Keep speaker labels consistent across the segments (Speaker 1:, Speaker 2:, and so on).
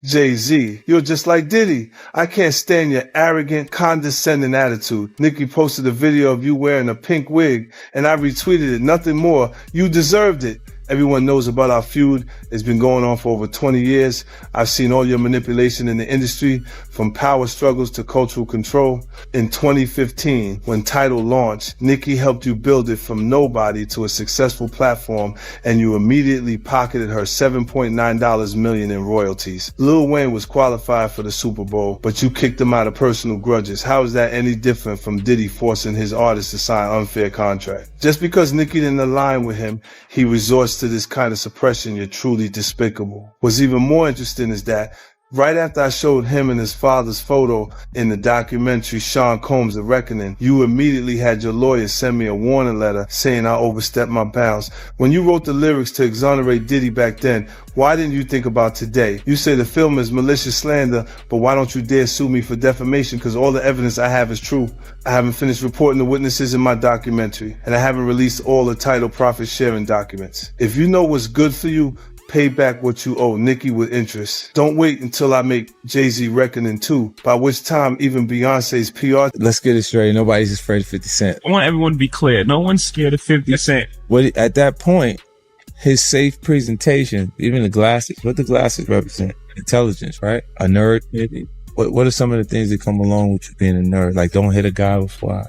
Speaker 1: Jay-Z, you're just like Diddy. I can't stand your arrogant, condescending attitude. Nicki posted a video of you wearing a pink wig, and I retweeted it. Nothing more. You deserved it. Everyone knows about our feud. It's been going on for over 20 years. I've seen all your manipulation in the industry, from power struggles to cultural control. In 2015, when Tidal launched, Nicki helped you build it from nobody to a successful platform, and you immediately pocketed her $7.9 million in royalties. Lil Wayne was qualified for the Super Bowl, but you kicked him out of personal grudges. How is that any different from Diddy forcing his artists to sign unfair contracts? Just because Nicki didn't align with him, he resorts to this kind of suppression. You're truly despicable. What's even more interesting is that right after I showed him and his father's photo in the documentary Sean Combs' The Reckoning, you immediately had your lawyer send me a warning letter saying I overstepped my bounds. When you wrote the lyrics to exonerate Diddy back then, why didn't you think about today? You say the film is malicious slander, but why don't you dare sue me for defamation? Because all the evidence I have is true. I haven't finished reporting the witnesses in my documentary, and I haven't released all the Tidal profit sharing documents. If you know what's good for you, pay back what you owe Nicki with interest. Don't wait until I make Jay-Z Reckoning 2, by which time even Beyonce's PR...
Speaker 2: Let's get it straight. Nobody's afraid of 50 Cent.
Speaker 3: I want everyone to be clear. No one's scared of 50 Cent.
Speaker 2: At that point, his safe presentation, even the glasses, what the glasses represent? Intelligence, right? A nerd, maybe. What are some of the things that come along with you being a nerd? Like, don't hit a guy with fly.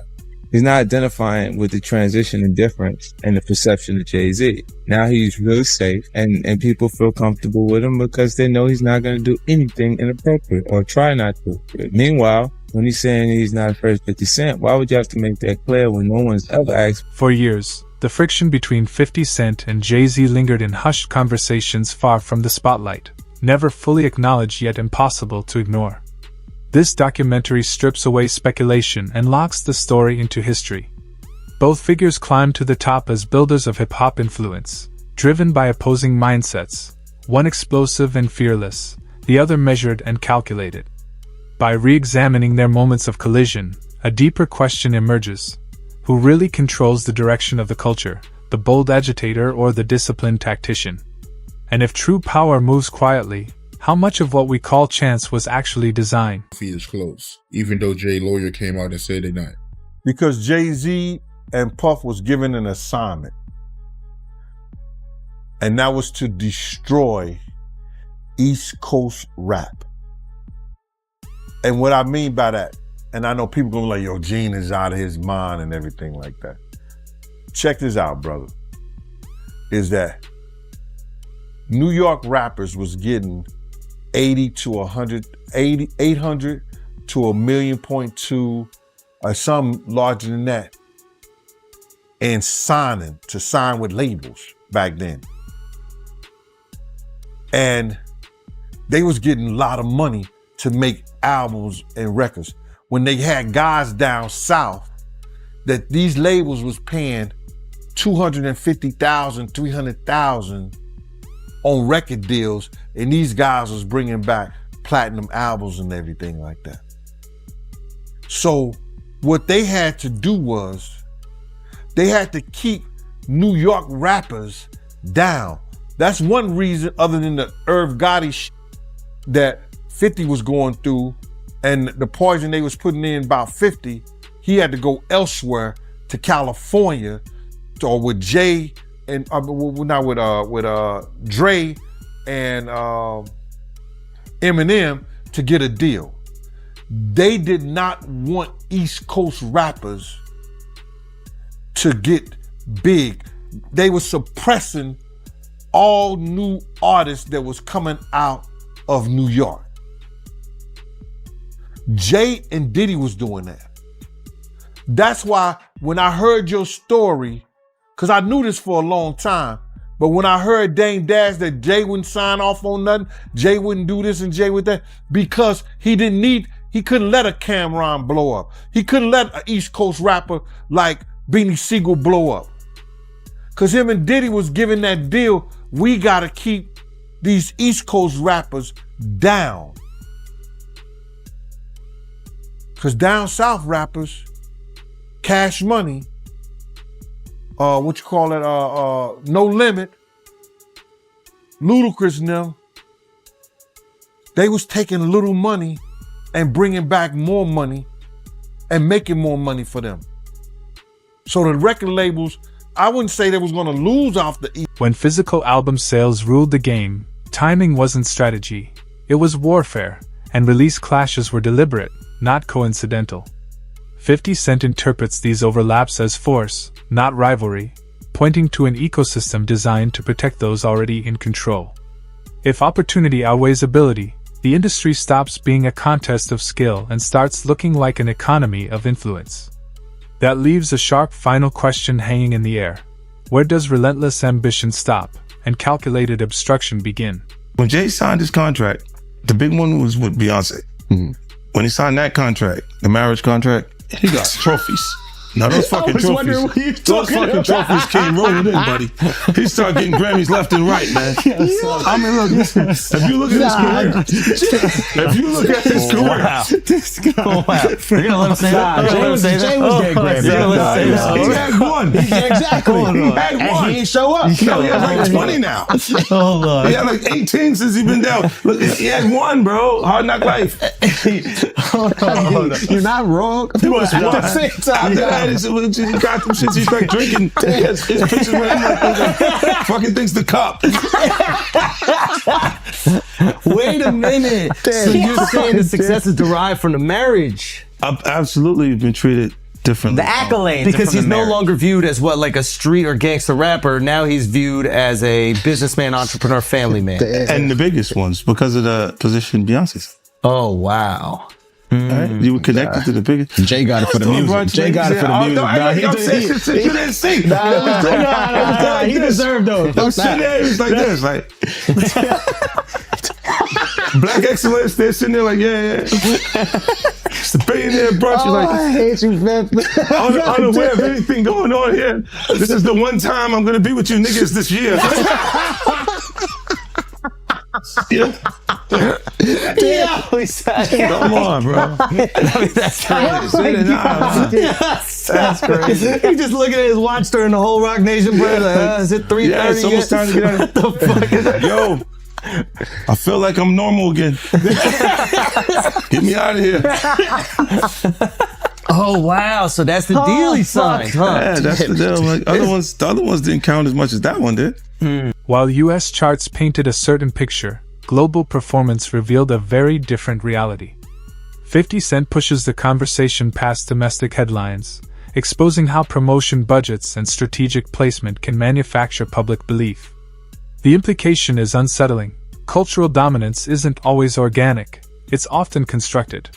Speaker 2: He's not identifying with the transition and difference and the perception of Jay-Z. Now he's really safe, and people feel comfortable with him because they know he's not going to do anything inappropriate or try not to. Meanwhile, when he's saying he's not afraid of 50 Cent, why would you have to make that clear when no one's ever asked?
Speaker 4: For years, the friction between 50 Cent and Jay-Z lingered in hushed conversations far from the spotlight, never fully acknowledged yet impossible to ignore. This documentary strips away speculation and locks the story into history. Both figures climbed to the top as builders of hip-hop influence, driven by opposing mindsets, one explosive and fearless, the other measured and calculated. By re-examining their moments of collision, a deeper question emerges. Who really controls the direction of the culture, the bold agitator or the disciplined tactician? And if true power moves quietly, how much of what we call chance was actually design?
Speaker 5: Is close, even though Jay lawyer came out and said they're not.
Speaker 6: Because Jay-Z and Puff was given an assignment, and that was to destroy East Coast rap. And what I mean by that, and I know people gonna be like, yo, Gene is out of his mind and everything like that. Check this out, brother. Is that New York rappers was getting 800 to 1.2 million, or some larger than that, and sign with labels back then. And they was getting a lot of money to make albums and records. When they had guys down south that these labels was paying $250,000, $300,000 on record deals, and these guys was bringing back platinum albums and everything like that. So what they had to do was they had to keep New York rappers down. That's one reason, other than the Irv Gotti that 50 was going through and the poison they was putting in about 50, he had to go elsewhere to California, or with Jay and not with Dre and Eminem to get a deal. They did not want East Coast rappers to get big. They were suppressing all new artists that was coming out of New York. Jay and Diddy was doing that. That's why when I heard your story, because I knew this for a long time, but when I heard Dame Dash that Jay wouldn't sign off on nothing, Jay wouldn't do this and Jay would that, because he couldn't let a Cameron blow up. He couldn't let an East Coast rapper like Beanie Siegel blow up. Because him and Diddy was giving that deal, we gotta keep these East Coast rappers down. Because down south rappers, Cash Money, No Limit, Ludacris and them, They was taking little money and bringing back more money and making more money for them. So the record labels, I wouldn't say they was gonna lose off the E.
Speaker 4: When physical album sales ruled the game, timing wasn't strategy. It was warfare, and release clashes were deliberate, not coincidental. 50 Cent interprets these overlaps as force, not rivalry, pointing to an ecosystem designed to protect those already in control. If opportunity outweighs ability, the industry stops being a contest of skill and starts looking like an economy of influence. That leaves a sharp final question hanging in the air. Where does relentless ambition stop and calculated obstruction begin?
Speaker 7: When Jay signed his contract, the big one was with Beyonce. When he signed that contract, the marriage contract, he got trophies. Now those fucking trophies, those fucking trophies came rolling in, buddy. He started getting Grammys left and right, man. I mean, look, if you look at his career,
Speaker 8: You're gonna let him say that? Jay was getting Grammys.
Speaker 7: He had one.
Speaker 8: Exactly.
Speaker 7: He had one.
Speaker 8: And he didn't show up.
Speaker 7: He has like 20 now.
Speaker 8: Hold on.
Speaker 7: He had like 18 since he's been down. Look, he had one, bro. Hard Knock Life.
Speaker 8: Hold on. You're not wrong. At the same time.
Speaker 7: After that, he got them shits. He's like drinking. His pictures with him like fucking things the cup.
Speaker 8: Wait a minute. So you're saying the success is derived from the marriage?
Speaker 7: I've absolutely been treated differently.
Speaker 8: The accolades.
Speaker 9: Because
Speaker 8: from
Speaker 9: he's
Speaker 8: the
Speaker 9: no
Speaker 8: marriage.
Speaker 9: longer viewed as what, like a street or gangster rapper. Now he's viewed as a businessman, entrepreneur, family man.
Speaker 7: And the biggest ones because of the position Beyonce's.
Speaker 9: Oh, wow.
Speaker 7: Right? You were connected to the biggest.
Speaker 8: Jay got it for the music. Jay got it for the music.
Speaker 7: You didn't see.
Speaker 8: He deserved those.
Speaker 7: I was sitting there, it was like this, like Black Excellence. They're sitting there like, yeah. It's the billionaire brunch. You're like,
Speaker 8: I hate you, man.
Speaker 7: unaware of anything going on here. This is the one time I'm gonna be with you niggas this year. Come on, bro.
Speaker 9: That's crazy. That's crazy. He just looking at his watch during the whole Rock Nation, bro. Like, is it 3:30?
Speaker 7: Yeah, it's almost time to get out.
Speaker 9: What the fuck is that?
Speaker 7: Yo, I feel like I'm normal again. Get me out of here.
Speaker 9: Oh, wow. So that's the deal he signed, huh?
Speaker 7: Yeah, that's the deal. Like, the other ones didn't count as much as that one did.
Speaker 4: While US charts painted a certain picture, global performance revealed a very different reality. 50 Cent pushes the conversation past domestic headlines, exposing how promotion budgets and strategic placement can manufacture public belief. The implication is unsettling. Cultural dominance isn't always organic, it's often constructed.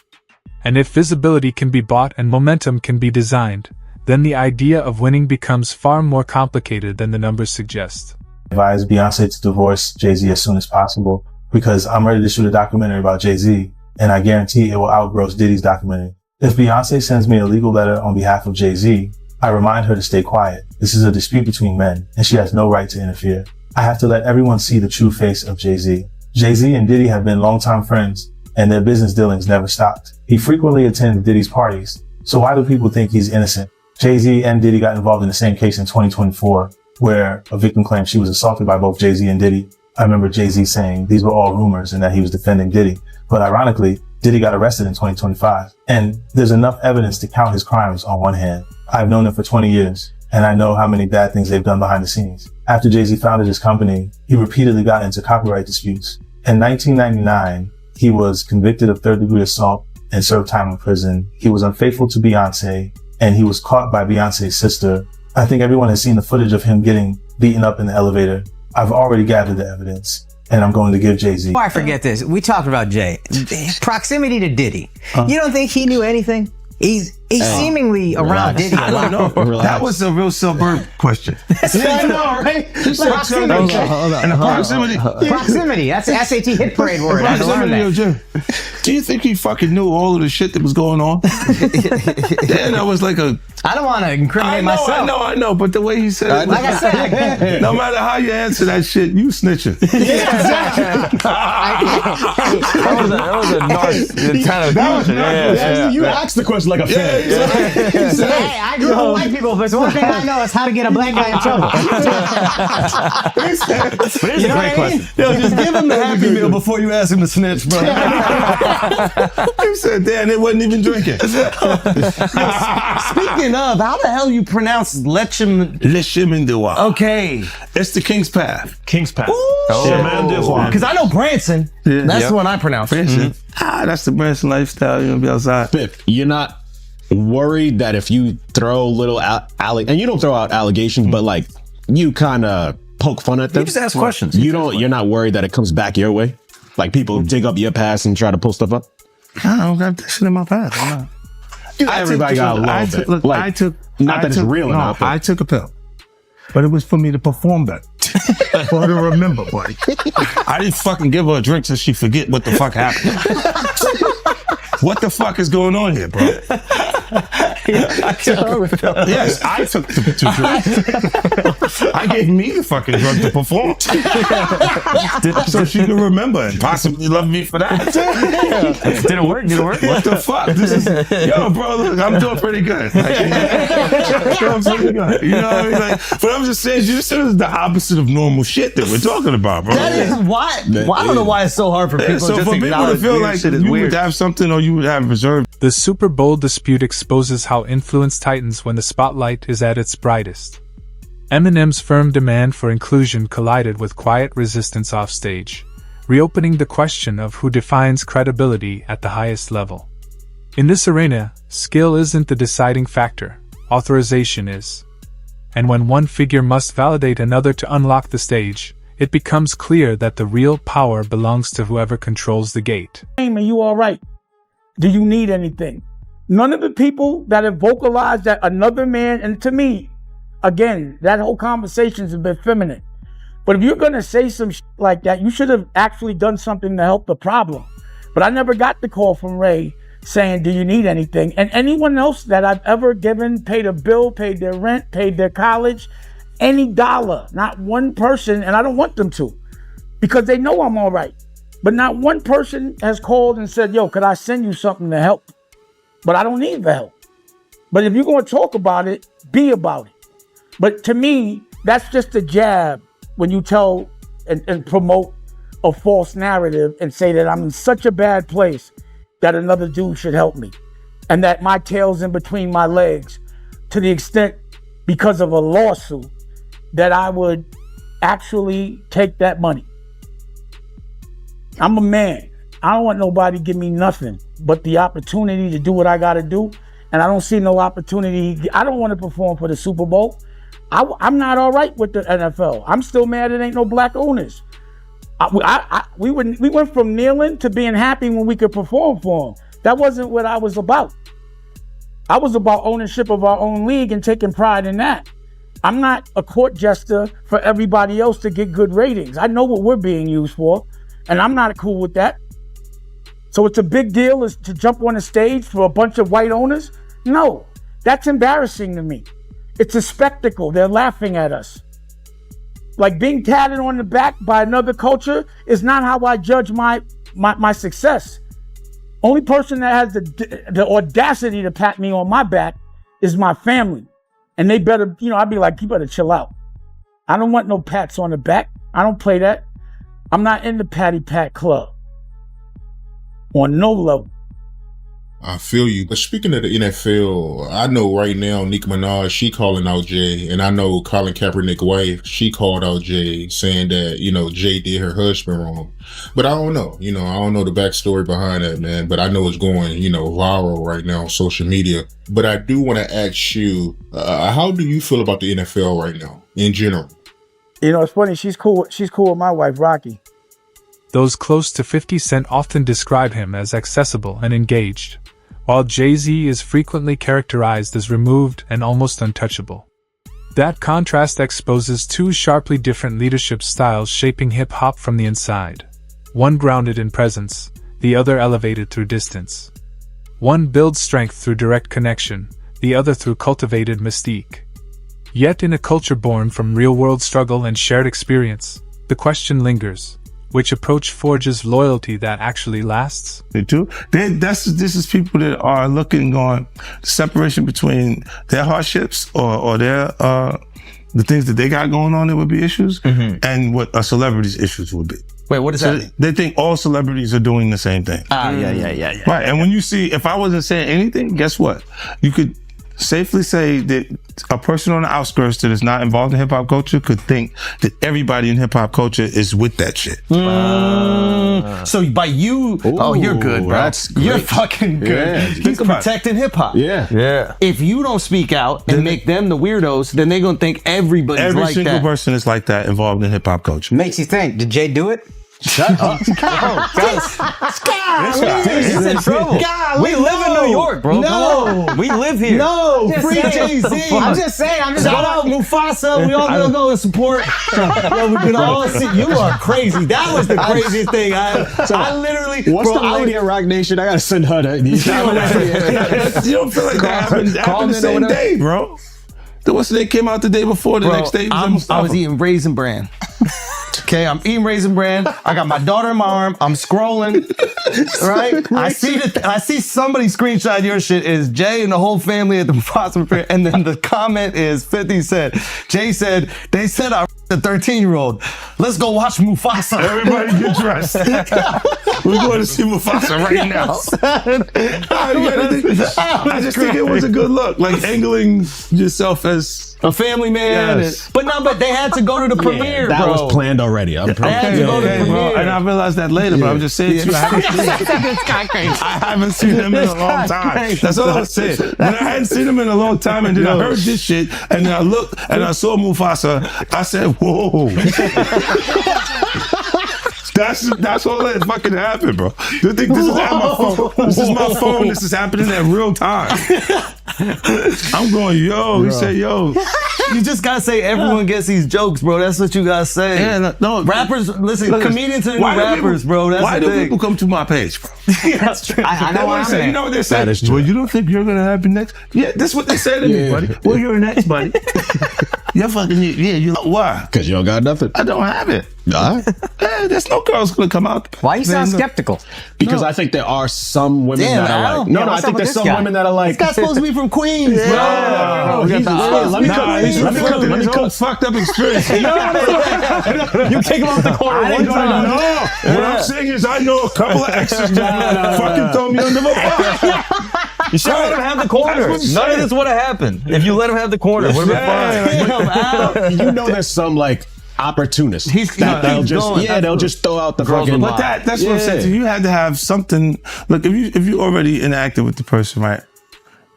Speaker 4: And if visibility can be bought and momentum can be designed, then the idea of winning becomes far more complicated than the numbers suggest.
Speaker 10: Advise Beyonce to divorce Jay-Z as soon as possible because I'm ready to shoot a documentary about Jay-Z and I guarantee it will outgross Diddy's documentary. If Beyonce sends me a legal letter on behalf of Jay-Z, I remind her to stay quiet. This is a dispute between men and she has no right to interfere. I have to let everyone see the true face of Jay-Z. Jay-Z and Diddy have been longtime friends and their business dealings never stopped. He frequently attends Diddy's parties, so why do people think he's innocent? Jay-Z and Diddy got involved in the same case in 2024, where a victim claimed she was assaulted by both Jay-Z and Diddy. I remember Jay-Z saying these were all rumors and that he was defending Diddy. But ironically, Diddy got arrested in 2025. And there's enough evidence to count his crimes on one hand. I've known them for 20 years, and I know how many bad things they've done behind the scenes. After Jay-Z founded his company, he repeatedly got into copyright disputes. In 1999, he was convicted of third-degree assault and served time in prison. He was unfaithful to Beyonce, and he was caught by Beyonce's sister. I think everyone has seen the footage of him getting beaten up in the elevator. I've already gathered the evidence, and I'm going to give Jay-Z.
Speaker 8: Before I forget this, we talked about Jay. Proximity to Diddy. You don't think he knew anything? He's seemingly around Diddy a lot.
Speaker 7: That was a real suburb question.
Speaker 8: I know, right? Proximity.
Speaker 7: And the proximity.
Speaker 8: Proximity. That's the SAT hit parade word. I had to learn that.
Speaker 7: Do you think he fucking knew all of the shit that was going on? Then I was like a...
Speaker 8: I don't want to incriminate myself.
Speaker 7: I know, but the way he said it,
Speaker 8: like I said,
Speaker 7: no matter how you answer that shit, you snitching.
Speaker 2: That was a nice kind of question.
Speaker 3: You asked the question like a fan.
Speaker 8: Hey, I grew up with white people, but it's one thing I know is how to get a black guy in trouble.
Speaker 9: But it's a great question. Yo, just give him the Happy Meal before you ask him to snitch, bro.
Speaker 7: He said, damn, they wasn't even drinking.
Speaker 9: Speaking of, how the hell you pronounce Lechem?
Speaker 7: Le chemin de roi.
Speaker 9: Okay.
Speaker 7: It's the King's Path.
Speaker 9: King's Path.
Speaker 7: Chemin de roi.
Speaker 9: Because I know Branson. That's the one I pronounce.
Speaker 7: Branson. That's the Branson lifestyle. You're gonna be outside.
Speaker 11: Biff, you're not worried that if you throw little and you don't throw out allegations, but like you kind of poke fun at them.
Speaker 9: You just ask questions.
Speaker 11: You're not worried that it comes back your way? Like people dig up your past and try to pull stuff up?
Speaker 7: I don't got that shit in my past. I'm not.
Speaker 11: Everybody got a little bit.
Speaker 7: Look,
Speaker 11: like,
Speaker 7: I took.
Speaker 11: Not that it's real or
Speaker 7: no,
Speaker 11: not.
Speaker 7: I took a pill, but it was for me to perform better. For her to remember, buddy. I didn't fucking give her a drink so she forget what the fuck happened. What the fuck is going on here, bro? Yes, I took the drink. I gave me the fucking drug to perform. So she can remember and possibly love me for that.
Speaker 3: Did it work?
Speaker 7: What the fuck? This is, yo, bro, look, I'm doing pretty good. Like, doing pretty good. You know what I mean? Like, but I'm just saying, you said it's the opposite of normal shit that we're talking about, bro.
Speaker 9: That is why. Well, I don't know why it's so hard for people
Speaker 7: So
Speaker 9: just
Speaker 7: for
Speaker 9: to
Speaker 7: people to
Speaker 9: acknowledge
Speaker 7: feel
Speaker 9: weird
Speaker 7: like
Speaker 9: shit is
Speaker 7: you
Speaker 9: weird.
Speaker 7: would have something or you would have reserved.
Speaker 4: The Super Bowl dispute exposes how influence tightens when the spotlight is at its brightest. Eminem's firm demand for inclusion collided with quiet resistance offstage, reopening the question of who defines credibility at the highest level. In this arena, skill isn't the deciding factor, authorization is. And when one figure must validate another to unlock the stage, it becomes clear that the real power belongs to whoever controls the gate.
Speaker 12: Are you all right? Do you need anything? None of the people that have vocalized that another man, and to me, again, that whole conversation's a bit feminine. But if you're going to say some like that, you should have actually done something to help the problem. But I never got the call from Ray saying, do you need anything? And anyone else that I've ever given, paid a bill, paid their rent, paid their college, any dollar, not one person, and I don't want them to, because they know I'm all right. But not one person has called and said, yo, could I send you something to help? But I don't need the help. But if you're going to talk about it, be about it. But to me, that's just a jab when you tell and promote a false narrative and say that I'm in such a bad place that another dude should help me. And that my tail's in between my legs to the extent, because of a lawsuit, that I would actually take that money. I'm a man. I don't want nobody to give me nothing but the opportunity to do what I got to do. And I don't see no opportunity. I don't want to perform for the Super Bowl. I'm not all right with the NFL. I'm still mad it ain't no black owners. We went from kneeling to being happy when we could perform for them. That wasn't what I was about. I was about ownership of our own league and taking pride in that. I'm not a court jester for everybody else to get good ratings. I know what we're being used for, and I'm not cool with that. So it's a big deal is to jump on a stage for a bunch of white owners? No, that's embarrassing to me. It's a spectacle. They're laughing at us. Like being tatted on the back by another culture is not how I judge my success. Only person that has the audacity to pat me on my back is my family. And they better, I'd be like, you better chill out. I don't want no pats on the back. I don't play that. I'm not in the patty pat club. On no level.
Speaker 5: I feel you. But speaking of the NFL, I know right now Nicki Minaj, she calling out Jay. And I know Colin Kaepernick's wife, she called out Jay saying that, Jay did her husband wrong. But I don't know. I don't know the backstory behind that, man. But I know it's going, viral right now on social media. But I do want to ask you, how do you feel about the NFL right now in general?
Speaker 12: It's funny. She's cool. She's cool with my wife, Rocky.
Speaker 4: Those close to 50 Cent often describe him as accessible and engaged, while Jay-Z is frequently characterized as removed and almost untouchable. That contrast exposes two sharply different leadership styles shaping hip-hop from the inside. One grounded in presence, the other elevated through distance. One builds strength through direct connection, the other through cultivated mystique. Yet in a culture born from real-world struggle and shared experience, the question lingers. Which approach forges loyalty that actually lasts?
Speaker 7: They do. This is people that are looking on the separation between their hardships or their the things that they got going on that would be issues, and what a celebrity's issues would be.
Speaker 9: Wait, what does that mean?
Speaker 7: They think all celebrities are doing the same thing.
Speaker 9: Yeah.
Speaker 7: Right. And when you see, if I wasn't saying anything, guess what? You could safely say that a person on the outskirts that is not involved in hip hop culture could think that everybody in hip hop culture is with that shit.
Speaker 9: So by you, you're good, bro. You're fucking good.
Speaker 11: Yeah.
Speaker 9: He's protecting hip hop.
Speaker 11: Yeah.
Speaker 9: If you don't speak out and make them the weirdos, then they're gonna think everybody's
Speaker 7: Every
Speaker 9: like
Speaker 7: single
Speaker 9: that.
Speaker 7: person is like that involved in hip hop culture.
Speaker 8: Makes you think, did Jay do it?
Speaker 11: Shut up.
Speaker 8: He's in trouble. We live in New York, bro.
Speaker 9: No.
Speaker 8: We live here.
Speaker 9: No,
Speaker 8: Just
Speaker 9: free
Speaker 8: saying.
Speaker 9: Jay-Z.
Speaker 8: I'm just saying.
Speaker 9: Shout out Mufasa. We all gonna go and support. Yo, we can all see. You are crazy. That was the craziest thing. I literally.
Speaker 11: What's the lady at Rock Nation? I gotta send her that.
Speaker 7: You don't feel like that happened the same day, bro. The what's the day came out the day before the next day.
Speaker 9: I was eating Raisin Bran. Okay, I'm eating Raisin Bran. I got my daughter in my arm. I'm scrolling. Right? I see somebody screenshot your shit is Jay and the whole family at the Mufasa Fair. And then the comment is 50 said, Jay said, they said I a 13-year-old. Let's go watch Mufasa.
Speaker 7: Everybody get dressed. We're going to see Mufasa right now. I just think it was a good look. Like angling yourself as
Speaker 9: a family man.
Speaker 7: Yes.
Speaker 9: But they had to go to the premiere,
Speaker 11: that
Speaker 9: bro.
Speaker 11: was planned already. I'm
Speaker 9: They had to go to the premiere.
Speaker 7: And I realized that later, but I'm just saying to you, I haven't seen him in a long time. That's all I'm saying. When I hadn't seen him in a long time, and then I heard this shit, and then I looked and I saw Mufasa, I said, whoa. That's all that fucking happened, bro. You think this is at my phone? This is my phone. This is happening at real time. I'm going, yo. He said, yo.
Speaker 9: You just gotta say everyone gets these jokes, bro. That's what you gotta say.
Speaker 7: Yeah, no.
Speaker 9: Rappers, listen, comedians and rappers, bro. That's
Speaker 7: why
Speaker 9: the
Speaker 7: do
Speaker 9: thing.
Speaker 7: people come to my page, bro?
Speaker 9: That's true.
Speaker 8: I know what I'm saying.
Speaker 7: You know what they say?
Speaker 11: That is true.
Speaker 7: Well, you don't think you're gonna have me next? Yeah, this is what they say to me, buddy. Well, you're next, buddy. You're fucking, you why?
Speaker 11: Because you don't got nothing.
Speaker 7: I don't have it.
Speaker 11: All right.
Speaker 7: There's no girls gonna come out.
Speaker 8: Why you sound skeptical?
Speaker 11: Because I think there are some women
Speaker 9: Damn,
Speaker 11: that are
Speaker 9: Al.
Speaker 11: like. No,
Speaker 8: Yeah,
Speaker 11: I
Speaker 8: what's
Speaker 11: think
Speaker 8: up
Speaker 11: there's
Speaker 8: with
Speaker 11: some
Speaker 8: this guy?
Speaker 11: women that are like.
Speaker 9: This guy's supposed to be from Queens, bro.
Speaker 11: Let me cook.
Speaker 7: Fucked up experience.
Speaker 11: You take him off the corner one time.
Speaker 7: No, what I'm saying is I know a couple of exes that fucking throw me under the bus.
Speaker 3: You should let him have the corner. None of this would have happened if you let him have the corner. Would have been fine.
Speaker 11: You know, there's some like opportunists. They'll just throw out the fucking.
Speaker 7: But that's what I'm saying. You had to have something. Look, if you already interacted with the person, right,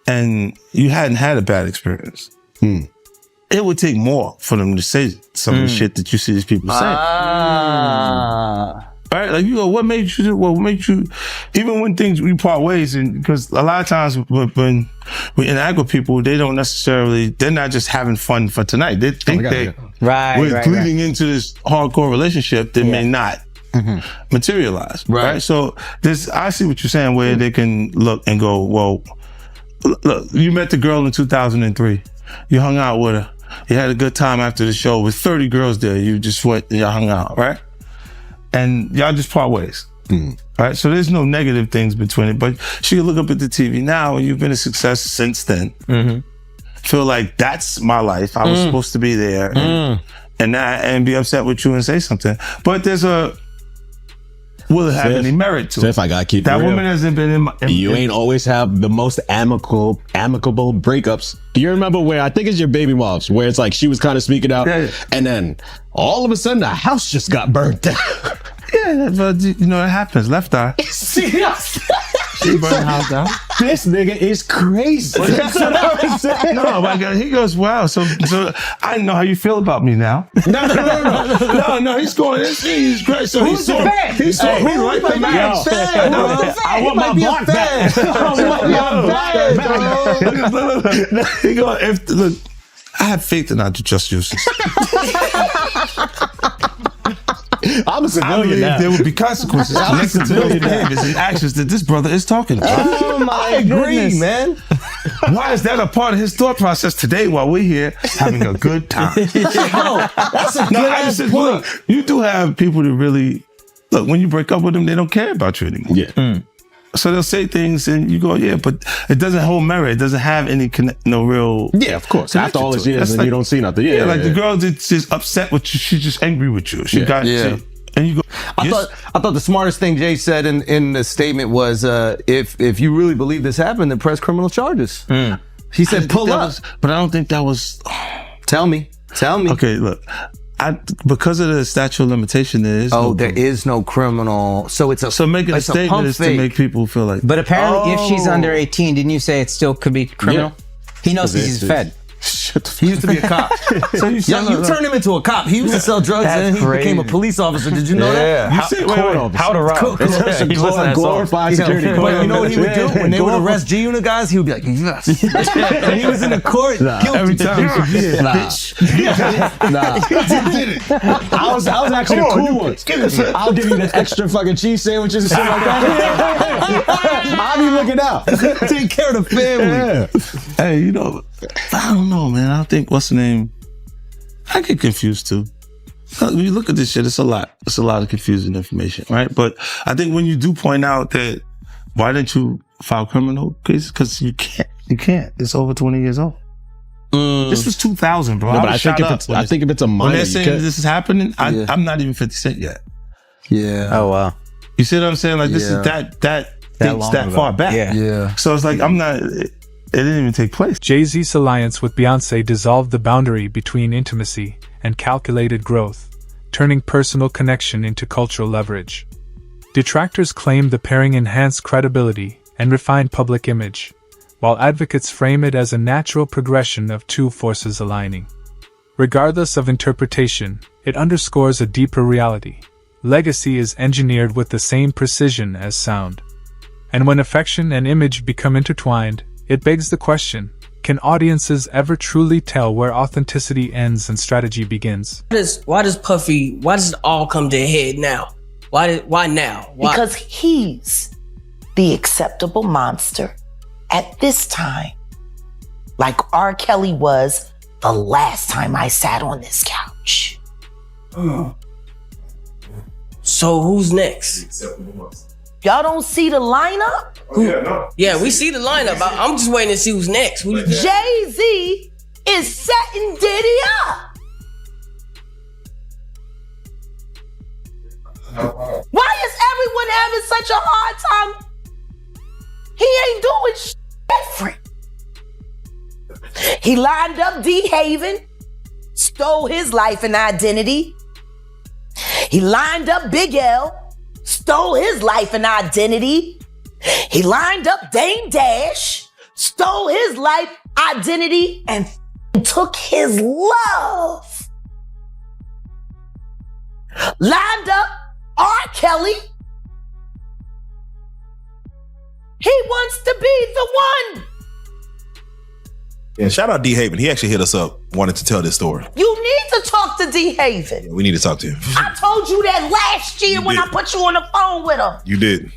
Speaker 7: and you hadn't had a bad experience, it would take more for them to say some of the shit that you see these people say. Right? Like, you go, what made you, even when we part ways, and because a lot of times when we interact with people, they're not just having fun for tonight. They think we're leading into this hardcore relationship that may not materialize. Right? So I see what you're saying, where they can look and go, well, look, you met the girl in 2003. You hung out with her. You had a good time after the show with 30 girls there. You just went and y'all hung out, right? And y'all just part ways. Right? So there's no negative things between it. But she can look up at the TV now, and you've been a success since then. Feel like that's my life. I was supposed to be there. And be upset with you and say something. But will it have any merit to it?
Speaker 11: If I gotta keep
Speaker 7: that
Speaker 11: it real,
Speaker 7: woman hasn't been
Speaker 11: you ain't always have the most amicable breakups. Do you remember where I think it's your baby mom's, where it's like she was kind of speaking out, and then all of a sudden the house just got burnt down.
Speaker 7: Yeah, but you know it happens. Left eye. She burned the house down.
Speaker 11: This nigga is crazy.
Speaker 7: No, my God, he goes, wow. So I know how you feel about me now. No. He's going. He's great. So he saw me like the man.
Speaker 11: I want my block back.
Speaker 7: He goes, look, I have faith in our justice.
Speaker 11: I'm a civilian.
Speaker 7: I believe
Speaker 11: now.
Speaker 7: there will be consequences connected to those behaviors and actions that this brother is talking about.
Speaker 9: Oh my goodness, man.
Speaker 7: Why is that a part of his thought process today while we're here having a good time?
Speaker 9: That's a good ass point.
Speaker 7: Look, you do have people that really look, when you break up with them, they don't care about you anymore.
Speaker 11: Yeah.
Speaker 7: So they'll say things and you go, yeah, but it doesn't hold merit. It doesn't have any no real.
Speaker 11: Yeah, of course. After all these years, and you don't see nothing. Yeah,
Speaker 7: like the girl just upset with you. She's just angry with you. She got and you go.
Speaker 9: I thought the smartest thing Jay said in the statement was, if you really believe this happened, then press criminal charges. He said, pull up.
Speaker 7: But I don't think that was.
Speaker 9: Tell me.
Speaker 7: Okay, look. Because of the statute of limitation, there is no
Speaker 9: criminal. So it's
Speaker 7: making a statement is to make people feel like.
Speaker 8: But apparently, if she's under 18, didn't you say it still could be criminal?
Speaker 7: Yeah.
Speaker 8: He knows he's fed.
Speaker 9: He used to be a cop. So you turned him into a cop. He used to sell drugs and then he became a police officer. Did you know that?
Speaker 3: How to rob.
Speaker 11: Glorified security.
Speaker 9: But you know what he would do? When they would arrest G-Unit guys, he would be like, yes. And he was in the court guilty.
Speaker 7: Every time.
Speaker 11: Bitch. I was actually the cool one. I'll give you the extra fucking cheese sandwiches and shit like that. I'll be looking out.
Speaker 9: Take care of the family.
Speaker 7: Hey, you know, I don't know, man. I think, what's the name? I get confused too. When you look at this shit, it's a lot. It's a lot of confusing information, right? But I think when you do point out that, why didn't you file criminal cases? Because you can't. You can't. It's over 20 years old. This was 2000, bro.
Speaker 11: No, but I think if it's a minor,
Speaker 7: when they're saying this is happening, I'm not even 50 Cent yet.
Speaker 9: Yeah.
Speaker 8: Oh wow.
Speaker 7: You see what I'm saying? Like this is that dates that far back.
Speaker 9: Yeah.
Speaker 7: So it's like it didn't even take place.
Speaker 4: Jay-Z's alliance with Beyonce dissolved the boundary between intimacy and calculated growth, turning personal connection into cultural leverage. Detractors claim the pairing enhanced credibility and refined public image, while advocates frame it as a natural progression of two forces aligning. Regardless of interpretation, it underscores a deeper reality. Legacy is engineered with the same precision as sound. And when affection and image become intertwined, it begs the question, can audiences ever truly tell where authenticity ends and strategy begins?
Speaker 13: Why does it all come to a head now? Why now? Why?
Speaker 14: Because he's the acceptable monster at this time. Like R. Kelly was the last time I sat on this couch.
Speaker 13: So who's next?
Speaker 14: Y'all don't see the lineup?
Speaker 13: Yeah, we see the lineup. I'm just waiting to see who's next.
Speaker 14: Jay-Z is setting Diddy up. Why is everyone having such a hard time? He ain't doing different. He lined up D. Haven, stole his life and identity. He lined up Big L, stole his life and identity. He lined up Dame Dash, stole his life, identity, and took his love. Lined up R. Kelly. He wants to be the one.
Speaker 15: Yeah, shout out D. Haven. He actually hit us up, wanted to tell this story.
Speaker 14: You need to talk to D. Haven.
Speaker 15: Yeah, we need to talk to him.
Speaker 14: I told you that last year when I put you on the phone with him.
Speaker 15: You did.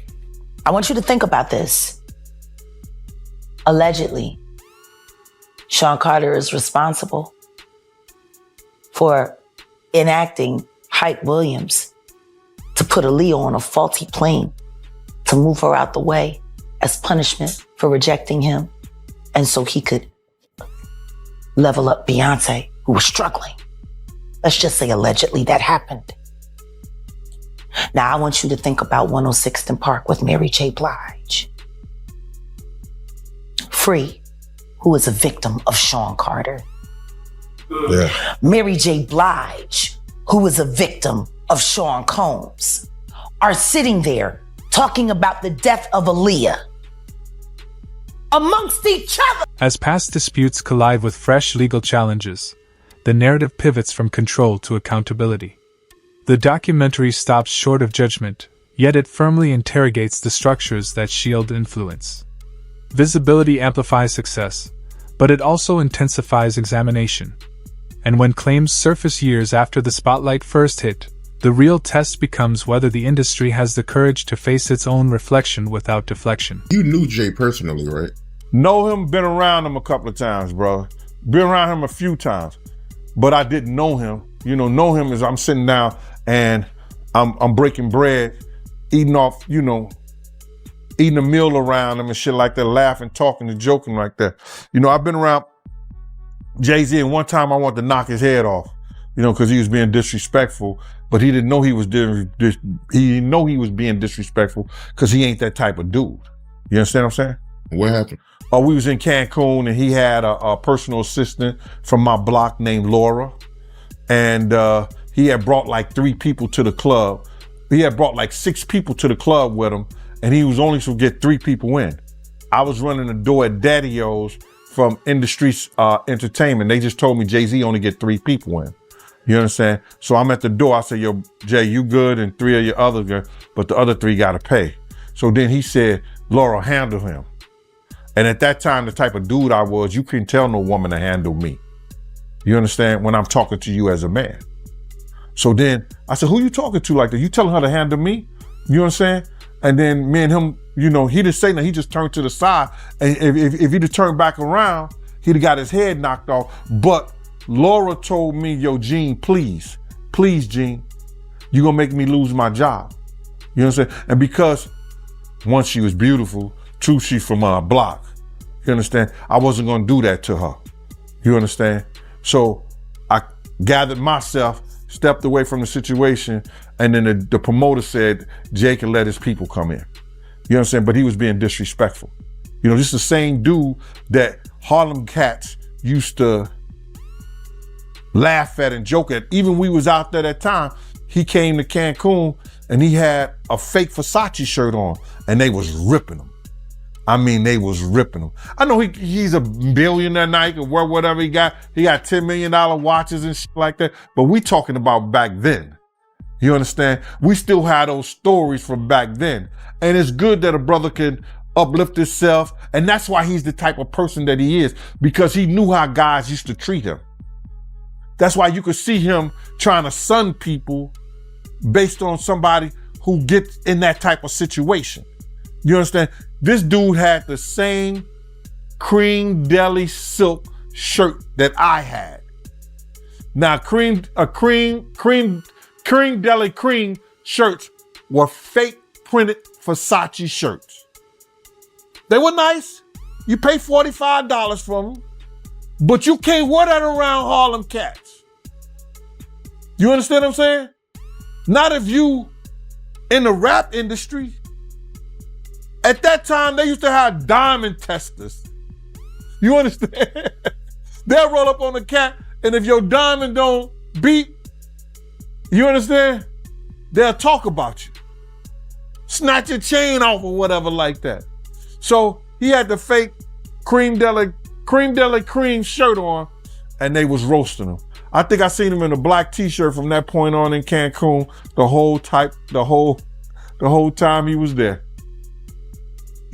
Speaker 14: I want you to think about this. Allegedly, Sean Carter is responsible for enacting Hype Williams to put Aaliyah on a faulty plane to move her out the way as punishment for rejecting him, and so he could level up Beyonce, who was struggling. Let's just say allegedly that happened. Now I want you to think about 106th and Park with Mary J. Blige. Free, who is a victim of Sean Carter.
Speaker 15: Yeah.
Speaker 14: Mary J. Blige, who is a victim of Sean Combs, are sitting there talking about the death of Aaliyah amongst each other.
Speaker 4: As past disputes collide with fresh legal challenges, the narrative pivots from control to accountability. The documentary stops short of judgment, yet it firmly interrogates the structures that shield influence. Visibility amplifies success, but it also intensifies examination. And when claims surface years after the spotlight first hit, the real test becomes whether the industry has the courage to face its own reflection without deflection.
Speaker 5: You knew Jay personally, right?
Speaker 6: Know him, been around him a couple of times, bro. Been around him a few times, but I didn't know him. You know him as I'm sitting down and I'm breaking bread, eating off, eating a meal around him and shit like that, laughing, talking and joking like that. I've been around Jay-Z, and one time I wanted to knock his head off, because he was being disrespectful, but he didn't know he was being disrespectful because he ain't that type of dude. You understand what I'm saying?
Speaker 5: What happened?
Speaker 6: We was in Cancun, and he had a personal assistant from my block named Laura, and he had brought like 3 people to the club. He had brought like 6 people to the club with him, and he was only supposed to get 3 people in. I was running the door at Daddy-O's from Industry Entertainment. They just told me Jay-Z only get 3 people in. You understand? So I'm at the door. I said, yo, Jay, you good? And 3 of your other good, but the other 3 got to pay. So then he said, Laura, handle him. And at that time, the type of dude I was, you couldn't tell no woman to handle me. You understand? When I'm talking to you as a man. So then I said, who you talking to like that? You telling her to handle me? You understand? And then me and him, he didn't say nothing. He just turned to the side. And if he'd have turned back around, he'd have got his head knocked off. But Laura told me, yo, Gene, please, Gene, you're going to make me lose my job. You know what I'm saying? And because, one, she was beautiful. 2, she's from our block. You understand? I wasn't going to do that to her. You understand? So I gathered myself, stepped away from the situation, and then the promoter said Jay can let his people come in. You know what I'm saying? But he was being disrespectful. This is the same dude that Harlem cats used to laugh at and joke at. Even we was out there that time, he came to Cancun and he had a fake Versace shirt on, and they was ripping him. I mean, they was ripping him. I know he's a billionaire Nike or whatever he got. He got $10 million watches and shit like that. But we talking about back then. You understand? We still had those stories from back then. And it's good that a brother can uplift himself. And that's why he's the type of person that he is, because he knew how guys used to treat him. That's why you could see him trying to sun people based on somebody who gets in that type of situation. You understand? This dude had the same cream deli silk shirt that I had. Now, cream deli cream shirts were fake printed Versace shirts. They were nice. You pay $45 for them, but you can't wear that around Harlem cats. You understand what I'm saying? Not if you in the rap industry. At that time, they used to have diamond testers. You understand? They'll roll up on the cat, and if your diamond don't beat, you understand? They'll talk about you. Snatch your chain off or whatever like that. So he had the fake cream deli cream shirt on, and they was roasting him. I think I seen him in a black t-shirt from that point on in Cancun the whole time he was there.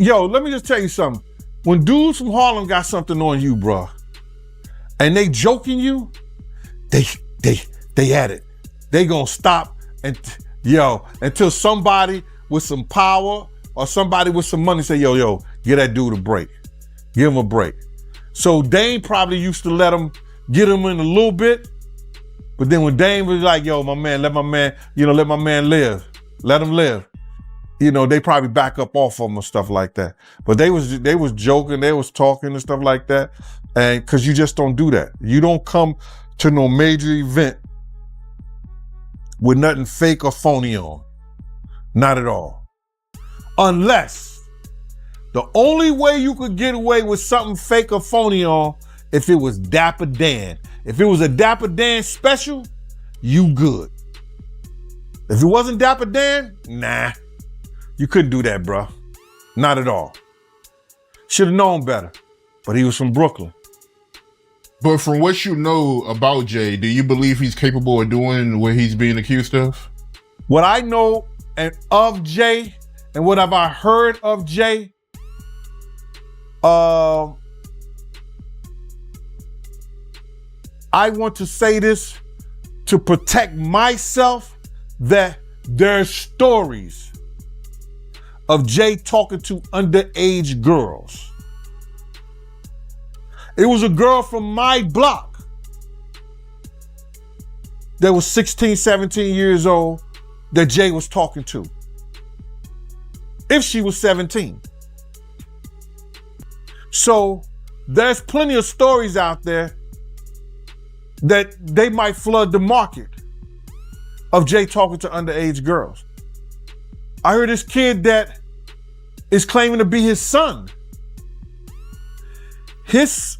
Speaker 6: Yo, let me just tell you something. When dudes from Harlem got something on you, bro, and they joking you, they at it. They gonna stop until somebody with some power or somebody with some money say, yo, give that dude a break. Give him a break. So Dame probably used to let him get him in a little bit, but then when Dame was like, yo, my man, let my man live. Let him live. They probably back up off of them and stuff like that. But they was joking, they was talking and stuff like that. And cause you just don't do that. You don't come to no major event with nothing fake or phony on. Not at all. Unless the only way you could get away with something fake or phony on, if it was Dapper Dan. If it was a Dapper Dan special, you good. If it wasn't Dapper Dan, nah. You couldn't do that, bro. Not at all. Should have known better, but he was from Brooklyn.
Speaker 5: But from what you know about Jay, do you believe he's capable of doing what he's being accused of?
Speaker 6: What I know of Jay and what have I heard of Jay, I want to say this to protect myself, that there's stories of Jay talking to underage girls. It was a girl from my block that was 16, 17 years old that Jay was talking to. If she was 17. So there's plenty of stories out there that they might flood the market of Jay talking to underage girls. I heard this kid that is claiming to be his son. His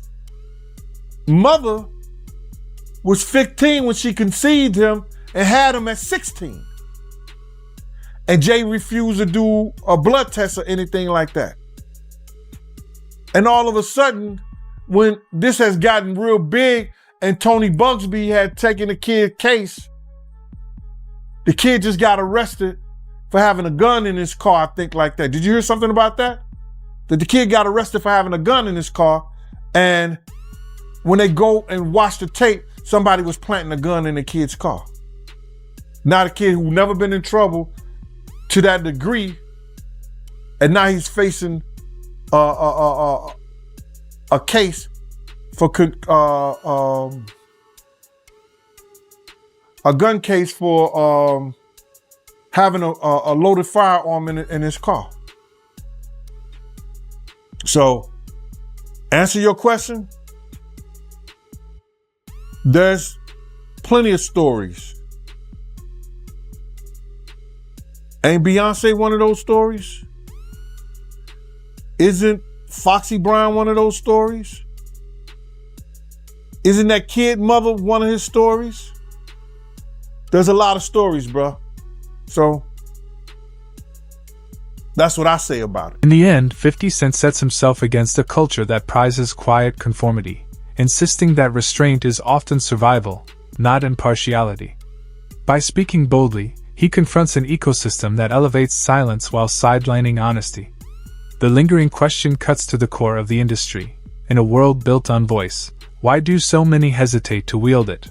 Speaker 6: mother was 15 when she conceived him and had him at 16. And Jay refused to do a blood test or anything like that. And all of a sudden, when this has gotten real big and Tony Bugsby had taken the kid's case, the kid just got arrested for having a gun in his car, I think, like that. Did you hear something about that? That the kid got arrested for having a gun in his car, and when they go and watch the tape, somebody was planting a gun in the kid's car. Now the kid who never been in trouble to that degree, and now he's facing a case for a gun case for having a loaded firearm in his car. So, answer your question. There's plenty of stories. Ain't Beyonce one of those stories? Isn't Foxy Brown one of those stories? Isn't that kid mother one of his stories? There's a lot of stories, bro. So that's what I say about it.
Speaker 4: In the end, 50 Cent sets himself against a culture that prizes quiet conformity, insisting that restraint is often survival, not impartiality. By speaking boldly, he confronts an ecosystem that elevates silence while sidelining honesty. The lingering question cuts to the core of the industry. In a world built on voice, why do so many hesitate to wield it?